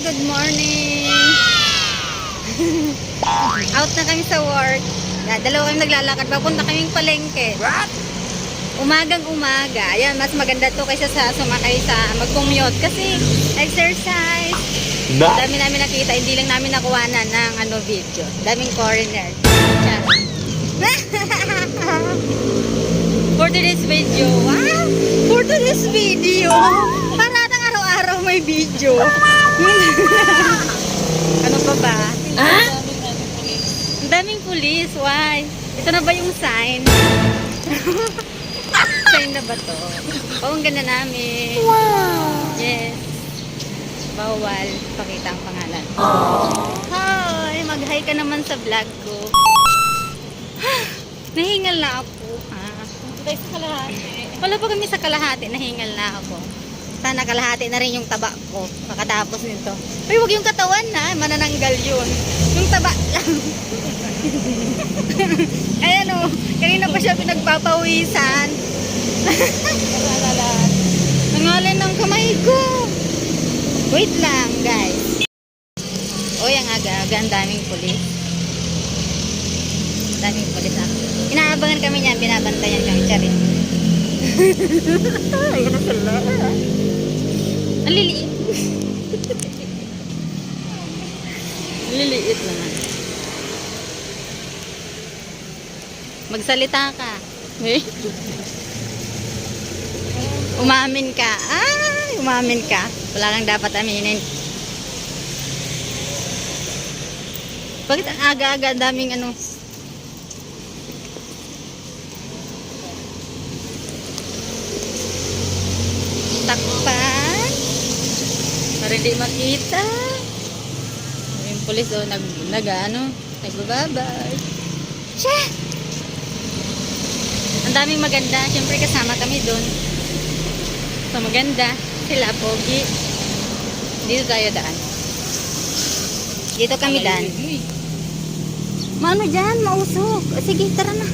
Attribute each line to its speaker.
Speaker 1: good morning. Out na kami sa work. Dalawa kami naglalakad. Papunta kaming palengke.
Speaker 2: What?
Speaker 1: Umagang umaga. Ayan, mas maganda to kaysa sa sumakay sa mag-commute. Kasi exercise. Dami namin nakita. Hindi lang namin nakuhanan ng video. Daming foreigner. For today's video. Wow! For today's video. Parang araw-araw may video. Ano pa ba? Ha? Ang daming pulis. Why? Ito na ba yung sign? Sign na ba to? Oh, ang ganda namin. Wow! Yes. Bawal. Pakita ang pangalan. Hi! Mag-hi ka naman sa vlog ko. Nahingal na ako.
Speaker 2: Tayo sa kalahati.
Speaker 1: Wala pa kami sa kalahati. Nahingal na ako. Sana kalahati na rin yung taba ko. Pagkatapos nito. Uy, wag yung katawan na. Manananggal yun. Yung taba lang. Ayan o. Kanina pa siya pinagpapawisan. Nangalan ng kamay ko. Wait lang, guys. Uy, ang aga-aga. Ang daming pulis. Daming pulis ako. Inaabangan kami niyan. Binabantayan kami. Charin. Ayan na sila. Ang liliit. Ang liliit naman. Magsalita ka. Umamin ka. Umamin ka. Wala kang dapat aminin. Bakit ang aga-aga daming takpan para hindi makita. Yung pulis nagbababay. Siya! Ang daming maganda. Siyempre kasama kami doon. So maganda. Sila pogi. Dito tayo daan. Dito kami daan. Maano dyan? Mausok. Sige, tara na.